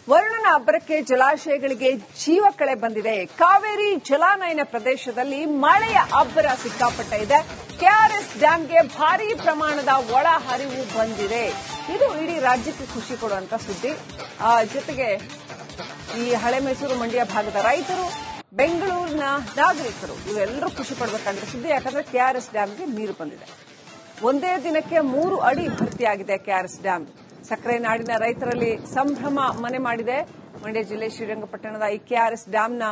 ವರುಣನ ಅಬ್ಬರಕ್ಕೆ ಜಲಾಶಯಗಳಿಗೆ ಜೀವ ಕಳೆ ಬಂದಿದೆ. ಕಾವೇರಿ ಜಲಾನಯನ ಪ್ರದೇಶದಲ್ಲಿ ಮಳೆಯ ಅಬ್ಬರ ಸಿಕ್ಕಾಪಟ್ಟ ಇದೆ. ಕೆಆರ್ಎಸ್ ಡ್ಯಾಂಗೆ ಭಾರೀ ಪ್ರಮಾಣದ ಒಳ ಹರಿವು ಬಂದಿದೆ. ಇದು ಇಡೀ ರಾಜ್ಯಕ್ಕೆ ಖುಷಿ ಕೊಡುವಂತ ಸುದ್ದಿ. ಜೊತೆಗೆ ಈ ಹಳೆ ಮೈಸೂರು ಮಂಡ್ಯ ಭಾಗದ ರೈತರು, ಬೆಂಗಳೂರಿನ ನಾಗರಿಕರು ಇವೆಲ್ಲರೂ ಖುಷಿ ಪಡಬೇಕಾಗಿರೋ ಸುದ್ದಿ. ಯಾಕಂದ್ರೆ ಕೆಆರ್ಎಸ್ ಡ್ಯಾಂಗೆ ನೀರು ಬಂದಿದೆ. ಒಂದೇ ದಿನಕ್ಕೆ 3 ಅಡಿ ಭರ್ತಿಯಾಗಿದೆ ಕೆಆರ್ಎಸ್ ಡ್ಯಾಂ. ಸಕ್ಕರೆ ನಾಡಿನ ರೈತರಲ್ಲಿ ಸಂಭ್ರಮ ಮನೆ ಮಾಡಿದೆ. ಮಂಡ್ಯ ಜಿಲ್ಲೆ ಶ್ರೀರಂಗಪಟ್ಟಣದ ಈ ಕೆಆರ್ಎಸ್ ಡ್ಯಾಂನ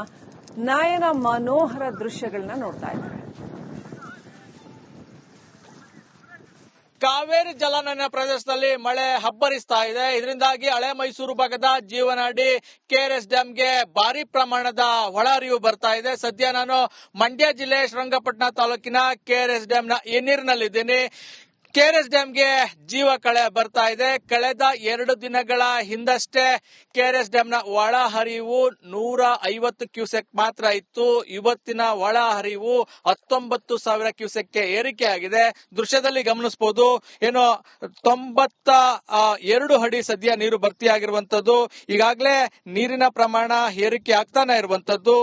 ನಯನ ಮನೋಹರ ದೃಶ್ಯಗಳನ್ನ ನೋಡ್ತಾ ಇದ್ದಾರೆ. ಕಾವೇರಿ ಜಲಾನಯನ ಪ್ರದೇಶದಲ್ಲಿ ಮಳೆ ಹಬ್ಬರಿಸ್ತಾ ಇದೆ. ಇದರಿಂದಾಗಿ ಹಳೆ ಮೈಸೂರು ಭಾಗದ ಜೀವನಾಡಿ ಕೆಆರ್ಎಸ್ ಡ್ಯಾಂಗೆ ಭಾರಿ ಪ್ರಮಾಣದ ಒಳಹರಿವು ಬರ್ತಾ ಇದೆ. ಸದ್ಯ ನಾನು ಮಂಡ್ಯ ಜಿಲ್ಲೆ ಶ್ರೀರಂಗಪಟ್ಟಣ ತಾಲೂಕಿನ ಕೆಆರ್ಎಸ್ ಡ್ಯಾಂನ ಎನ್ನೀರಿನಲ್ಲಿದ್ದೀನಿ. ಕೆಆರ್ಎಸ್ ಡ್ಯಾಂಗೆ ಜೀವ ಕಳೆ ಬರ್ತಾ ಇದೆ. ಕಳೆದ 2 ದಿನಗಳ ಹಿಂದಷ್ಟೇ ಕೆಆರ್ಎಸ್ ಡ್ಯಾಂನ ಒಳ ಹರಿವು 150 ಕ್ಯೂಸೆಕ್ ಮಾತ್ರ ಇತ್ತು. ಇವತ್ತಿನ ಒಳ ಹರಿವು 19,000 ಕ್ಯೂಸೆಕ್ಗೆ ಏರಿಕೆ ಆಗಿದೆ. ದೃಶ್ಯದಲ್ಲಿ ಗಮನಿಸಬಹುದು, ಏನು 92 ಅಡಿ ಸದ್ಯ ನೀರು ಭರ್ತಿಯಾಗಿರುವಂತದ್ದು. ಈಗಾಗಲೇ ನೀರಿನ ಪ್ರಮಾಣ ಏರಿಕೆ ಆಗ್ತಾನೆ ಇರುವಂತದ್ದು.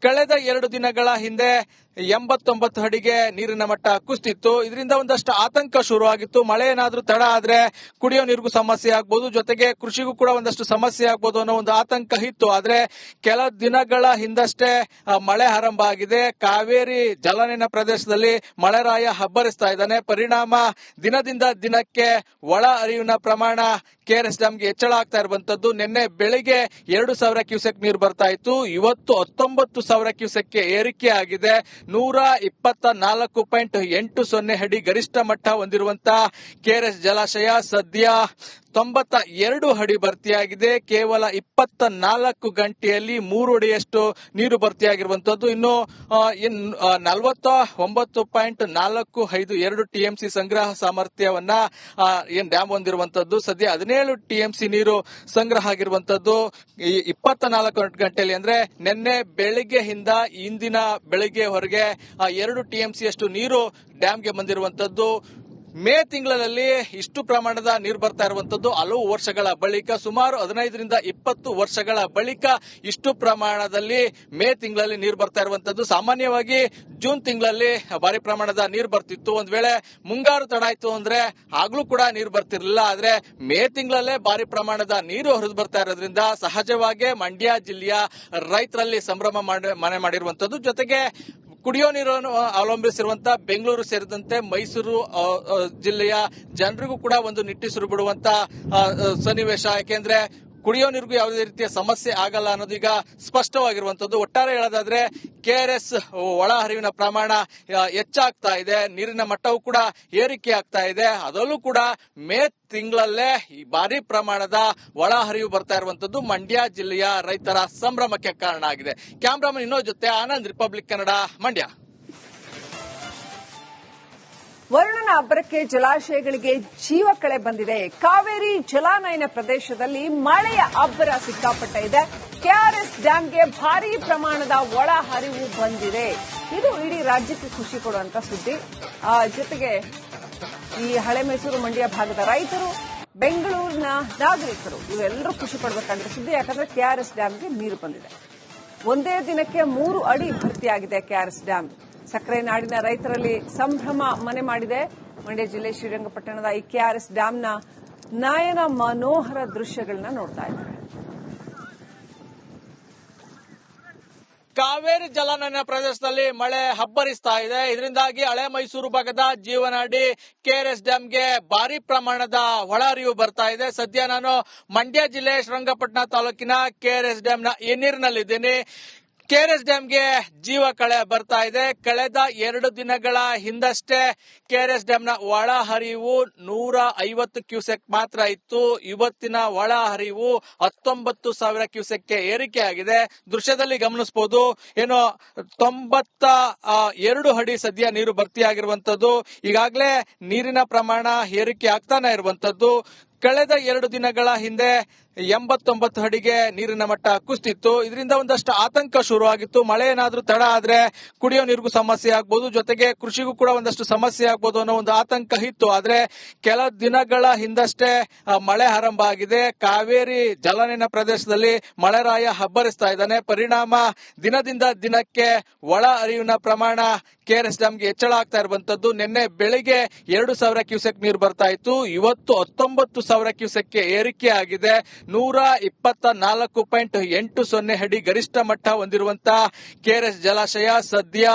ಕಳೆದ 2 ದಿನಗಳ ಹಿಂದೆ 89 ಅಡಿಗೆ ನೀರಿನ ಮಟ್ಟ ಕುಸಿತಿತ್ತು. ಇದರಿಂದ ಒಂದಷ್ಟು ಆತಂಕ ಶುರುವಾಗಿತ್ತು. ಮಳೆ ಏನಾದ್ರೂ ತಡ ಆದ್ರೆ ಕುಡಿಯೋ ನೀರಿಗೂ ಸಮಸ್ಯೆ ಆಗ್ಬೋದು, ಜೊತೆಗೆ ಕೃಷಿಗೂ ಕೂಡ ಒಂದಷ್ಟು ಸಮಸ್ಯೆ ಆಗ್ಬೋದು ಅನ್ನೋ ಒಂದು ಆತಂಕ ಇತ್ತು. ಆದ್ರೆ ಕೆಲ ದಿನಗಳ ಹಿಂದಷ್ಟೇ ಮಳೆ ಆರಂಭ ಆಗಿದೆ. ಕಾವೇರಿ ಜಲಾನಯನ ಪ್ರದೇಶದಲ್ಲಿ ಮಳೆರಾಯ ಹಬ್ಬರಿಸ್ತಾ ಇದ್ದಾನೆ. ಪರಿಣಾಮ ದಿನದಿಂದ ದಿನಕ್ಕೆ ಒಳ ಹರಿವಿನ ಪ್ರಮಾಣ ಕೆಆರ್ಎಸ್ ಡ್ಯಾಂಗೆ ಹೆಚ್ಚಳ ಆಗ್ತಾ ಇರುವಂತದ್ದು. ನಿನ್ನೆ ಬೆಳಿಗ್ಗೆ 2,000 ಕ್ಯೂಸೆಕ್ ನೀರು ಬರ್ತಾ ಇತ್ತು. ಇವತ್ತು 19,000 ಕ್ಯೂಸೆಕ್ಗೆ ಏರಿಕೆ ಆಗಿದೆ. 124.80 ಅಡಿ ಗರಿಷ್ಠ ಮಟ್ಟ ಹೊಂದಿರುವಂತಹ ಕೆಆರ್ಎಸ್ ಜಲಾಶಯ ಸದ್ಯ 92 ಅಡಿ ಭರ್ತಿಯಾಗಿದೆ. ಕೇವಲ 24 ಗಂಟೆಯಲ್ಲಿ 3 ಅಡಿಯಷ್ಟು ನೀರು ಭರ್ತಿಯಾಗಿರುವಂತದ್ದು. ಇನ್ನು 49.452 ಟಿಎಂಸಿ ಸಂಗ್ರಹ ಸಾಮರ್ಥ್ಯವನ್ನ ಏನ್ ಡ್ಯಾಮ್ ಹೊಂದಿರುವಂತದ್ದು. ಸದ್ಯ 17 ಟಿಎಂಸಿ ನೀರು ಸಂಗ್ರಹ ಆಗಿರುವಂತದ್ದು. 24 ಗಂಟೆಯಲ್ಲಿ ಅಂದ್ರೆ ನಿನ್ನೆ ಬೆಳಿಗ್ಗೆಯಿಂದ ಇಂದಿನ ಬೆಳಿಗ್ಗೆವರೆಗೆ 2 ಟಿಎಂಸಿ ಅಷ್ಟು ನೀರು ಡ್ಯಾಂಗೆ ಬಂದಿರುವಂತದ್ದು. ಮೇ ತಿಂಗಳಲ್ಲಿ ಇಷ್ಟು ಪ್ರಮಾಣದ ನೀರು ಬರ್ತಾ ಇರುವಂತದ್ದು ಹಲವು ವರ್ಷಗಳ ಬಳಿಕ, ಸುಮಾರು 15ರಿಂದ 20 ವರ್ಷಗಳ ಬಳಿಕ ಇಷ್ಟು ಪ್ರಮಾಣದಲ್ಲಿ ಮೇ ತಿಂಗಳಲ್ಲಿ ನೀರು ಬರ್ತಾ ಇರುವಂತದ್ದು. ಸಾಮಾನ್ಯವಾಗಿ ಜೂನ್ ತಿಂಗಳಲ್ಲಿ ಭಾರಿ ಪ್ರಮಾಣದ ನೀರು ಬರ್ತಿತ್ತು. ಒಂದ್ ವೇಳೆ ಮುಂಗಾರು ತಡ ಆಯ್ತು ಅಂದ್ರೆ ಆಗ್ಲೂ ಕೂಡ ನೀರು ಬರ್ತಿರ್ಲಿಲ್ಲ. ಆದ್ರೆ ಮೇ ತಿಂಗಳಲ್ಲೇ ಭಾರಿ ಪ್ರಮಾಣದ ನೀರು ಹರಿದು ಬರ್ತಾ ಇರೋದ್ರಿಂದ ಸಹಜವಾಗಿ ಮಂಡ್ಯ ಜಿಲ್ಲೆಯ ರೈತರಲ್ಲಿ ಸಂಭ್ರಮ ಮನೆ ಮಾಡಿರುವಂತದ್ದು. ಜೊತೆಗೆ ಕುಡಿಯೋ ನೀರನ್ನು ಅವಲಂಬಿಸಿರುವಂತಹ ಬೆಂಗಳೂರು ಸೇರಿದಂತೆ ಮೈಸೂರು ಜಿಲ್ಲೆಯ ಜನರಿಗೂ ಕೂಡ ಒಂದು ನಿಟ್ಟುಸಿರು ಬಿಡುವಂತ ಸನ್ನಿವೇಶ. ಯಾಕೆಂದ್ರೆ ಕುಡಿಯೋ ನೀರಿಗೂ ಯಾವುದೇ ರೀತಿಯ ಸಮಸ್ಯೆ ಆಗಲ್ಲ ಅನ್ನೋದೀಗ ಸ್ಪಷ್ಟವಾಗಿರುವಂತದ್ದು. ಒಟ್ಟಾರೆ ಹೇಳೋದಾದ್ರೆ ಕೆಆರ್ಎಸ್ ಒಳ ಹರಿವಿನ ಪ್ರಮಾಣ ಹೆಚ್ಚಾಗ್ತಾ ಇದೆ. ನೀರಿನ ಮಟ್ಟವೂ ಕೂಡ ಏರಿಕೆ ಆಗ್ತಾ ಇದೆ. ಅದರಲ್ಲೂ ಕೂಡ ಮೇ ತಿಂಗಳಲ್ಲೇ ಈ ಭಾರಿ ಪ್ರಮಾಣದ ಒಳ ಹರಿವು ಬರ್ತಾ ಇರುವಂತದ್ದು ಮಂಡ್ಯ ಜಿಲ್ಲೆಯ ರೈತರ ಸಂಭ್ರಮಕ್ಕೆ ಕಾರಣ ಆಗಿದೆ. ಕ್ಯಾಮ್ರಾಮನ್ ಇನ್ನೋ ಜೊತೆ ಆನಂದ್, ರಿಪಬ್ಲಿಕ್ ಕನ್ನಡ, ಮಂಡ್ಯ. ವರುಣನ ಅಬ್ಬರಕ್ಕೆ ಜಲಾಶಯಗಳಿಗೆ ಜೀವ ಕಳೆ ಬಂದಿದೆ. ಕಾವೇರಿ ಜಲಾನಯನ ಪ್ರದೇಶದಲ್ಲಿ ಮಳೆಯ ಅಬ್ಬರ ಸಿಕ್ಕಾಪಟ್ಟ ಇದೆ. ಕೆಆರ್ಎಸ್ ಡ್ಯಾಂಗೆ ಭಾರೀ ಪ್ರಮಾಣದ ಒಳ ಹರಿವು ಬಂದಿದೆ. ಇದು ಇಡೀ ರಾಜ್ಯಕ್ಕೆ ಖುಷಿ ಕೊಡುವಂತ ಸುದ್ದಿ. ಜೊತೆಗೆ ಈ ಹಳೆ ಮೈಸೂರು ಮಂಡ್ಯ ಭಾಗದ ರೈತರು, ಬೆಂಗಳೂರಿನ ನಾಗರಿಕರು ಇವೆಲ್ಲರೂ ಖುಷಿ ಪಡಬೇಕಾಗಿರೋ ಸುದ್ದಿ. ಯಾಕಂದ್ರೆ ಕೆಆರ್ಎಸ್ ಡ್ಯಾಂಗೆ ನೀರು ಬಂದಿದೆ. ಒಂದೇ ದಿನಕ್ಕೆ 3 ಅಡಿ ಭರ್ತಿಯಾಗಿದೆ ಕೆಆರ್ಎಸ್ ಡ್ಯಾಂ. ಸಕ್ಕರೆ ನಾಡಿನ ರೈತರಲ್ಲಿ ಸಂಭ್ರಮ ಮನೆ ಮಾಡಿದೆ. ಮಂಡ್ಯ ಜಿಲ್ಲೆ ಶ್ರೀರಂಗಪಟ್ಟಣದ ಈ ಕೆಆರ್ಎಸ್ ಡ್ಯಾಂನ ನಯನ ಮನೋಹರ ದೃಶ್ಯಗಳನ್ನ ನೋಡ್ತಾ ಇದ್ದಾರೆ. ಕಾವೇರಿ ಜಲಾನಯನ ಪ್ರದೇಶದಲ್ಲಿ ಮಳೆ ಹಬ್ಬರಿಸ್ತಾ ಇದೆ. ಇದರಿಂದಾಗಿ ಹಳೆ ಮೈಸೂರು ಭಾಗದ ಜೀವನಾಡಿ ಕೆಆರ್ಎಸ್ ಡ್ಯಾಂಗೆ ಭಾರಿ ಪ್ರಮಾಣದ ಒಳಹರಿವು ಬರ್ತಾ ಇದೆ. ಸದ್ಯ ನಾನು ಮಂಡ್ಯ ಜಿಲ್ಲೆ ಶ್ರೀರಂಗಪಟ್ಟಣ ತಾಲೂಕಿನ ಕೆಆರ್ಎಸ್ ಡ್ಯಾಂನ ಎನ್ನೀರಿನಲ್ಲಿದ್ದೀನಿ. ಕೆಆರ್ಎಸ್ ಡ್ಯಾಂಗೆ ಜೀವ ಕಳೆ ಬರ್ತಾ ಇದೆ. ಕಳೆದ 2 ದಿನಗಳ ಹಿಂದಷ್ಟೇ ಕೆಆರ್ಎಸ್ ಡ್ಯಾಂನ ಒಳ ಹರಿವು 150 ಕ್ಯೂಸೆಕ್ ಮಾತ್ರ ಇತ್ತು. ಇವತ್ತಿನ ಒಳ ಹರಿವು 19,000 ಕ್ಯೂಸೆಕ್ಗೆ ಏರಿಕೆ ಆಗಿದೆ. ದೃಶ್ಯದಲ್ಲಿ ಗಮನಿಸಬಹುದು, ಏನು 92 ಅಡಿ ಸದ್ಯ ನೀರು ಭರ್ತಿಯಾಗಿರುವಂತದ್ದು. ಈಗಾಗಲೇ ನೀರಿನ ಪ್ರಮಾಣ ಏರಿಕೆ ಆಗ್ತಾನೆ ಇರುವಂತದ್ದು. ಕಳೆದ 2 ದಿನಗಳ ಹಿಂದೆ 89 ಅಡಿಗೆ ನೀರಿನ ಮಟ್ಟ ಕುಸಿತಿತ್ತು. ಇದರಿಂದ ಒಂದಷ್ಟು ಆತಂಕ ಶುರುವಾಗಿತ್ತು. ಮಳೆ ಏನಾದ್ರೂ ತಡ ಆದ್ರೆ ಕುಡಿಯೋ ನೀರಿಗೂ ಸಮಸ್ಯೆ ಆಗ್ಬೋದು, ಜೊತೆಗೆ ಕೃಷಿಗೂ ಕೂಡ ಒಂದಷ್ಟು ಸಮಸ್ಯೆ ಆಗ್ಬೋದು ಅನ್ನೋ ಒಂದು ಆತಂಕ ಇತ್ತು. ಆದ್ರೆ ಕೆಲ ದಿನಗಳ ಹಿಂದಷ್ಟೇ ಮಳೆ ಆರಂಭ ಆಗಿದೆ. ಕಾವೇರಿ ಜಲಾನಯನ ಪ್ರದೇಶದಲ್ಲಿ ಮಳೆರಾಯ ಅಬ್ಬರಿಸ್ತಾ ಇದ್ದಾನೆ. ಪರಿಣಾಮ ದಿನದಿಂದ ದಿನಕ್ಕೆ ಒಳ ಹರಿವಿನ ಪ್ರಮಾಣ ಕೆಆರ್ಎಸ್ ಡ್ಯಾಂಗೆ ಹೆಚ್ಚಳ ಆಗ್ತಾ ಇರುವಂತದ್ದು. ನಿನ್ನೆ ಬೆಳಿಗ್ಗೆ 2,000 ಕ್ಯೂಸೆಕ್ ನೀರು ಬರ್ತಾ ಇತ್ತು. ಇವತ್ತು 19,000 ಕ್ಯೂಸೆಕ್ ಏರಿಕೆ ಆಗಿದೆ. 124.80 ಅಡಿ ಗರಿಷ್ಠ ಮಟ್ಟ ಹೊಂದಿರುವಂತಹ ಕೆಆರ್ಎಸ್ ಜಲಾಶಯ ಸದ್ಯ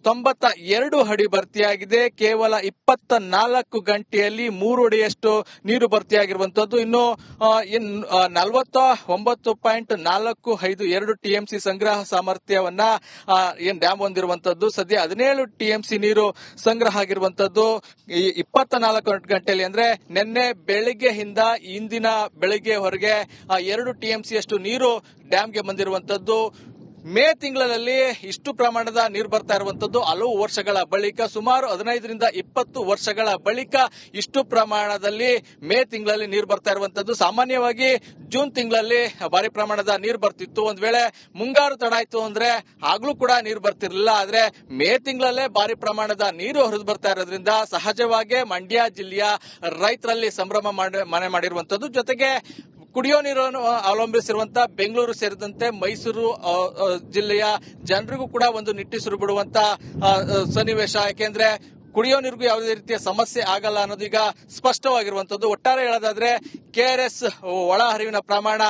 92 ಅಡಿ ಭರ್ತಿಯಾಗಿದೆ. ಕೇವಲ 24 ಗಂಟೆಯಲ್ಲಿ 3 ಅಡಿಯಷ್ಟು ನೀರು ಭರ್ತಿಯಾಗಿರುವಂತದ್ದು. ಇನ್ನು 49.452 ಟಿಎಂಸಿ ಸಂಗ್ರಹ ಸಾಮರ್ಥ್ಯವನ್ನ ಏನ್ ಡ್ಯಾಮ್ ಹೊಂದಿರುವಂತದ್ದು. ಸದ್ಯ 17 ಟಿಎಂಸಿ ನೀರು ಸಂಗ್ರಹ ಆಗಿರುವಂತದ್ದು. 24 ಗಂಟೆಯಲ್ಲಿ ಅಂದ್ರೆ ನಿನ್ನೆ ಬೆಳಿಗ್ಗೆಯಿಂದ ಇಂದಿನ ಬೆಳಿಗ್ಗೆವರೆಗೆ 2 ಟಿಎಂಸಿ ಅಷ್ಟು ನೀರು ಡ್ಯಾಂಗೆ ಬಂದಿರುವಂತದ್ದು. ಮೇ ತಿಂಗಳಲ್ಲಿ ಇಷ್ಟು ಪ್ರಮಾಣದ ನೀರು ಬರ್ತಾ ಇರುವಂತದ್ದು ಹಲವು ವರ್ಷಗಳ ಬಳಿಕ, ಸುಮಾರು 15ರಿಂದ 20 ವರ್ಷಗಳ ಬಳಿಕ ಇಷ್ಟು ಪ್ರಮಾಣದಲ್ಲಿ ಮೇ ತಿಂಗಳಲ್ಲಿ ನೀರು ಬರ್ತಾ ಇರುವಂತದ್ದು. ಸಾಮಾನ್ಯವಾಗಿ ಜೂನ್ ತಿಂಗಳಲ್ಲಿ ಭಾರಿ ಪ್ರಮಾಣದ ನೀರು ಬರ್ತಿತ್ತು. ಒಂದ್ ವೇಳೆ ಮುಂಗಾರು ತಡ ಆಯ್ತು ಅಂದ್ರೆ ಆಗ್ಲೂ ಕೂಡ ನೀರು ಬರ್ತಿರ್ಲಿಲ್ಲ. ಆದ್ರೆ ಮೇ ತಿಂಗಳಲ್ಲೇ ಭಾರಿ ಪ್ರಮಾಣದ ನೀರು ಹರಿದು ಬರ್ತಾ ಇರೋದ್ರಿಂದ ಸಹಜವಾಗಿ ಮಂಡ್ಯ ಜಿಲ್ಲೆಯ ರೈತರಲ್ಲಿ ಸಂಭ್ರಮ ಮನೆ ಮಾಡಿರುವಂತದ್ದು. ಜೊತೆಗೆ ಕುಡಿಯೋ ನೀರನ್ನು ಅವಲಂಬಿಸಿರುವಂತಹ ಬೆಂಗಳೂರು ಸೇರಿದಂತೆ ಮೈಸೂರು ಜಿಲ್ಲೆಯ ಜನರಿಗೂ ಕೂಡ ಒಂದು ನಿಟ್ಟುಸಿರು ಬಿಡುವಂತ ಸನ್ನಿವೇಶ. ಯಾಕೆಂದ್ರೆ ಕುಡಿಯೋ ನೀರಿಗೂ ಯಾವುದೇ ರೀತಿಯ ಸಮಸ್ಯೆ ಆಗಲ್ಲ ಅನ್ನೋದೀಗ ಸ್ಪಷ್ಟವಾಗಿರುವಂತದ್ದು. ಒಟ್ಟಾರೆ ಹೇಳೋದಾದ್ರೆ ಕೆಆರ್ಎಸ್ ಒಳ ಹರಿವಿನ ಪ್ರಮಾಣ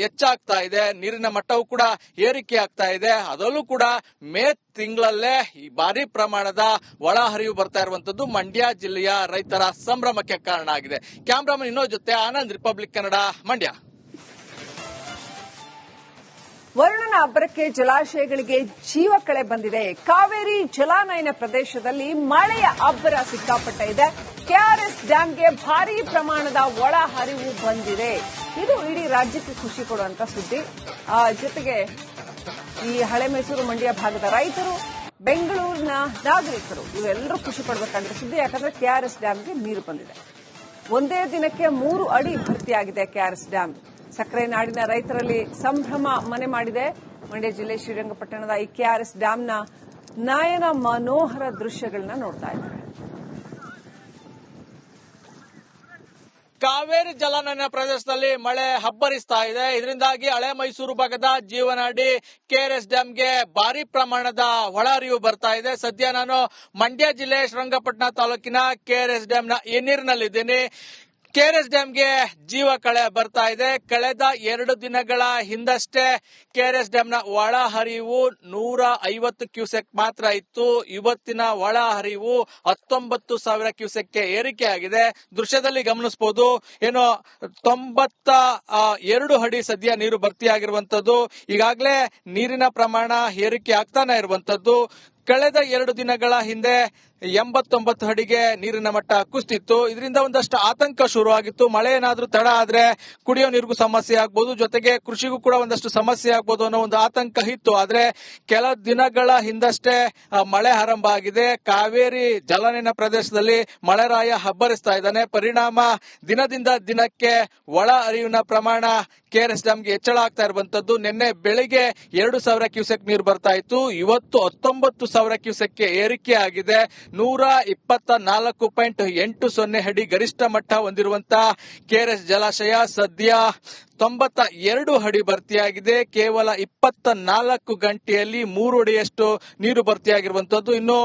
ಹೆಚ್ಚಾಗ್ತಾ ಇದೆ, ನೀರಿನ ಮಟ್ಟವೂ ಕೂಡ ಏರಿಕೆ ಆಗ್ತಾ ಇದೆ. ಅದರಲ್ಲೂ ಕೂಡ ಮೇ ತಿಂಗಳಲ್ಲೇ ಈ ಭಾರಿ ಪ್ರಮಾಣದ ಒಳ ಹರಿವು ಬರ್ತಾ ಇರುವಂತದ್ದು ಮಂಡ್ಯ ಜಿಲ್ಲೆಯ ರೈತರ ಸಂಭ್ರಮಕ್ಕೆ ಕಾರಣ ಆಗಿದೆ. ಕ್ಯಾಮ್ರಾಮನ್ ಇನ್ನೋ ಜೊತೆ ಆನಂದ್, ರಿಪಬ್ಲಿಕ್ ಕನ್ನಡ, ಮಂಡ್ಯ. ವರುಣನ ಅಬ್ಬರಕ್ಕೆ ಜಲಾಶಯಗಳಿಗೆ ಜೀವ ಕಳೆ ಬಂದಿದೆ. ಕಾವೇರಿ ಜಲಾನಯನ ಪ್ರದೇಶದಲ್ಲಿ ಮಳೆಯ ಅಬ್ಬರ ಸಿಕ್ಕಾಪಟ್ಟ ಇದೆ. ಕೆಆರ್ಎಸ್ ಡ್ಯಾಂಗೆ ಭಾರೀ ಪ್ರಮಾಣದ ಒಳ ಹರಿವು ಬಂದಿದೆ. ಇದು ಇಡೀ ರಾಜ್ಯಕ್ಕೆ ಖುಷಿ ಕೊಡುವಂತ ಸುದ್ದಿ. ಜೊತೆಗೆ ಈ ಹಳೆ ಮೈಸೂರು ಮಂಡ್ಯ ಭಾಗದ ರೈತರು, ಬೆಂಗಳೂರಿನ ನಾಗರಿಕರು ಇವೆಲ್ಲರೂ ಖುಷಿ ಪಡಬೇಕಾಗಿರೋ ಸುದ್ದಿ. ಯಾಕಂದ್ರೆ ಕೆಆರ್ಎಸ್ ಡ್ಯಾಂಗೆ ನೀರು ಬಂದಿದೆ. ಒಂದೇ ದಿನಕ್ಕೆ 3 ಅಡಿ ಭರ್ತಿಯಾಗಿದೆ ಕೆಆರ್ಎಸ್ ಡ್ಯಾಂ. ಸಕ್ಕರೆ ನಾಡಿನ ರೈತರಲ್ಲಿ ಸಂಭ್ರಮ ಮನೆ ಮಾಡಿದೆ. ಮಂಡ್ಯ ಜಿಲ್ಲೆ ಶ್ರೀರಂಗಪಟ್ಟಣದ ಈ ಕೆಆರ್ಎಸ್ ಡ್ಯಾಂನ ನಯನ ಮನೋಹರ ದೃಶ್ಯಗಳನ್ನ ನೋಡ್ತಾ ಇದ್ದಾರೆ. ಕಾವೇರಿ ಜಲಾನಯನ ಪ್ರದೇಶದಲ್ಲಿ ಮಳೆ ಅಬ್ಬರಿಸ್ತಾ ಇದೆ. ಇದರಿಂದಾಗಿ ಹಳೆ ಮೈಸೂರು ಭಾಗದ ಜೀವನಾಡಿ ಕೆಆರ್ಎಸ್ ಡ್ಯಾಂಗೆ ಭಾರಿ ಪ್ರಮಾಣದ ಒಳಹರಿವು ಬರ್ತಾ ಇದೆ. ಸದ್ಯ ನಾನು ಮಂಡ್ಯ ಜಿಲ್ಲೆ ಶ್ರೀರಂಗಪಟ್ಟಣ ತಾಲೂಕಿನ ಕೆಆರ್ಎಸ್ ಡ್ಯಾಂನ ಎನ್ನೀರಿನಲ್ಲಿದ್ದೀನಿ. ಕೆಆರ್ಎಸ್ ಡ್ಯಾಂಗೆ ಜೀವ ಕಳೆ ಬರ್ತಾ ಇದೆ. ಕಳೆದ 2 ದಿನಗಳ ಹಿಂದಷ್ಟೇ ಕೆಆರ್ಎಸ್ ಡ್ಯಾಂನ ಒಳ ಹರಿವು 150 ಕ್ಯೂಸೆಕ್ ಮಾತ್ರ ಇತ್ತು. ಇವತ್ತಿನ ಒಳ ಹರಿವು 19,000 ಕ್ಯೂಸೆಕ್ಗೆ ಏರಿಕೆ ಆಗಿದೆ. ದೃಶ್ಯದಲ್ಲಿ ಗಮನಿಸಬಹುದು, ಏನು 92 ಅಡಿ ಸದ್ಯ ನೀರು ಭರ್ತಿಯಾಗಿರುವಂತದ್ದು. ಈಗಾಗಲೇ ನೀರಿನ ಪ್ರಮಾಣ ಏರಿಕೆ ಆಗ್ತಾನೆ ಇರುವಂತದ್ದು. ಕಳೆದ 2 ದಿನಗಳ ಹಿಂದೆ 89 ಅಡಿಗೆ ನೀರಿನ ಮಟ್ಟ ಕುಸಿತಿತ್ತು. ಇದರಿಂದ ಒಂದಷ್ಟು ಆತಂಕ ಶುರುವಾಗಿತ್ತು. ಮಳೆ ಏನಾದ್ರೂ ತಡ ಆದ್ರೆ ಕುಡಿಯೋ ನೀರಿಗೂ ಸಮಸ್ಯೆ ಆಗ್ಬೋದು, ಜೊತೆಗೆ ಕೃಷಿಗೂ ಕೂಡ ಒಂದಷ್ಟು ಸಮಸ್ಯೆ ಆಗ್ಬೋದು ಅನ್ನೋ ಒಂದು ಆತಂಕ ಇತ್ತು. ಆದ್ರೆ ಕೆಲ ದಿನಗಳ ಹಿಂದಷ್ಟೇ ಮಳೆ ಆರಂಭ ಆಗಿದೆ. ಕಾವೇರಿ ಜಲಾನಯನ ಪ್ರದೇಶದಲ್ಲಿ ಮಳೆರಾಯ ಅಬ್ಬರಿಸ್ತಾ ಇದ್ದಾನೆ. ಪರಿಣಾಮ ದಿನದಿಂದ ದಿನಕ್ಕೆ ಒಳ ಹರಿವಿನ ಪ್ರಮಾಣ ಕೆಆರ್ಎಸ್ ಡ್ಯಾಂಗೆ ಹೆಚ್ಚಳ ಆಗ್ತಾ ಇರುವಂತದ್ದು. ನಿನ್ನೆ ಬೆಳಿಗ್ಗೆ 2,000 ಕ್ಯೂಸೆಕ್ ನೀರು ಬರ್ತಾ ಇತ್ತು. ಇವತ್ತು 19,000 ಕ್ಯೂಸೆಕ್ ಏರಿಕೆ ಆಗಿದೆ. 124.80 ಅಡಿ ಗರಿಷ್ಠ ಮಟ್ಟ ಹೊಂದಿರುವಂತಹ ಕೆಆರ್ಎಸ್ ಜಲಾಶಯ ಸದ್ಯ 92 ಅಡಿ ಭರ್ತಿಯಾಗಿದೆ. ಕೇವಲ 24 ಗಂಟೆಯಲ್ಲಿ 3 ಅಡಿಯಷ್ಟು ನೀರು ಭರ್ತಿಯಾಗಿರುವಂತದ್ದು. ಇನ್ನು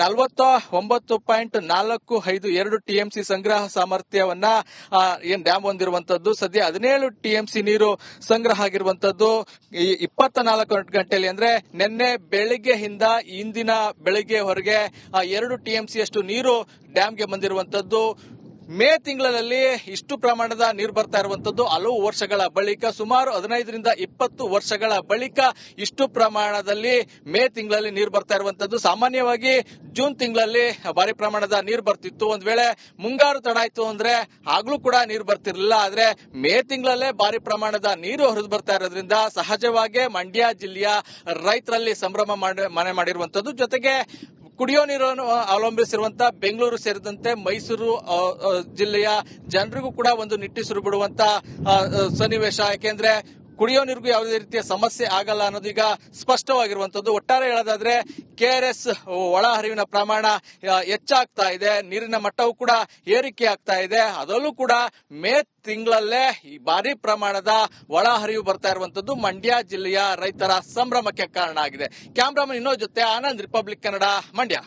49.452 ಟಿಎಂಸಿ ಸಂಗ್ರಹ ಸಾಮರ್ಥ್ಯವನ್ನ ಏನ್ ಡ್ಯಾಮ್ ಹೊಂದಿರುವಂತದ್ದು. ಸದ್ಯ 17 ಟಿಎಂಸಿ ನೀರು ಸಂಗ್ರಹ ಆಗಿರುವಂತದ್ದು. 24 ಗಂಟೆಯಲ್ಲಿ ಅಂದ್ರೆ ನಿನ್ನೆ ಬೆಳಿಗ್ಗೆಯಿಂದ ಇಂದಿನ ಬೆಳಿಗ್ಗೆವರೆಗೆ 2 ಟಿಎಂಸಿ ಅಷ್ಟು ನೀರು ಡ್ಯಾಂಗೆ ಬಂದಿರುವಂತದ್ದು. ಮೇ ತಿಂಗಳಲ್ಲಿ ಇಷ್ಟು ಪ್ರಮಾಣದ ನೀರು ಬರ್ತಾ ಇರುವಂತದ್ದು ಹಲವು ವರ್ಷಗಳ ಬಳಿಕ, ಸುಮಾರು 15ರಿಂದ 20 ವರ್ಷಗಳ ಬಳಿಕ ಇಷ್ಟು ಪ್ರಮಾಣದಲ್ಲಿ ಮೇ ತಿಂಗಳಲ್ಲಿ ನೀರು ಬರ್ತಾ ಇರುವಂತದ್ದು. ಸಾಮಾನ್ಯವಾಗಿ ಜೂನ್ ತಿಂಗಳಲ್ಲಿ ಭಾರಿ ಪ್ರಮಾಣದ ನೀರು ಬರ್ತಿತ್ತು. ಒಂದ್ ವೇಳೆ ಮುಂಗಾರು ತಡ ಆಯ್ತು ಅಂದ್ರೆ ಆಗ್ಲೂ ಕೂಡ ನೀರು ಬರ್ತಿರ್ಲಿಲ್ಲ. ಆದ್ರೆ ಮೇ ತಿಂಗಳಲ್ಲೇ ಭಾರಿ ಪ್ರಮಾಣದ ನೀರು ಹರಿದು ಬರ್ತಾ ಇರೋದ್ರಿಂದ ಸಹಜವಾಗಿ ಮಂಡ್ಯ ಜಿಲ್ಲೆಯ ರೈತರಲ್ಲಿ ಸಂಭ್ರಮ ಮನೆ ಮಾಡಿರುವಂತದ್ದು. ಜೊತೆಗೆ ಕುಡಿಯೋ ನೀರನ್ನು ಅವಲಂಬಿಸಿರುವಂತಹ ಬೆಂಗಳೂರು ಸೇರಿದಂತೆ ಮೈಸೂರು ಜಿಲ್ಲೆಯ ಜನರಿಗೂ ಕೂಡ ಒಂದು ನಿಟ್ಟುಸಿರು ಬಿಡುವಂತ ಸನ್ನಿವೇಶ. ಯಾಕೆಂದ್ರೆ ಕುಡಿಯೋ ನೀರಿಗೂ ಯಾವುದೇ ರೀತಿಯ ಸಮಸ್ಯೆ ಆಗಲ್ಲ ಅನ್ನೋದು ಈಗ ಸ್ಪಷ್ಟವಾಗಿರುವಂತದ್ದು. ಒಟ್ಟಾರೆ ಹೇಳೋದಾದ್ರೆ ಕೆಆರ್ಎಸ್ ಒಳಹರಿವಿನ ಪ್ರಮಾಣ ಹೆಚ್ಚಾಗ್ತಾ ಇದೆ, ನೀರಿನ ಮಟ್ಟವೂ ಕೂಡ ಏರಿಕೆ ಆಗ್ತಾ ಇದೆ. ಅದರಲ್ಲೂ ಕೂಡ ಮೇ ತಿಂಗಳಲ್ಲೇ ಭಾರಿ ಪ್ರಮಾಣದ ಒಳಹರಿವು ಬರ್ತಾ ಇರುವಂತದ್ದು ಮಂಡ್ಯ ಜಿಲ್ಲೆಯ ರೈತರ ಸಂಭ್ರಮಕ್ಕೆ ಕಾರಣ ಆಗಿದೆ. ಕ್ಯಾಮ್ರಾಮನ್ ಇನ್ನೋ ಜೊತೆ ಆನಂದ್, ರಿಪಬ್ಲಿಕ್ ಕನ್ನಡ, ಮಂಡ್ಯ.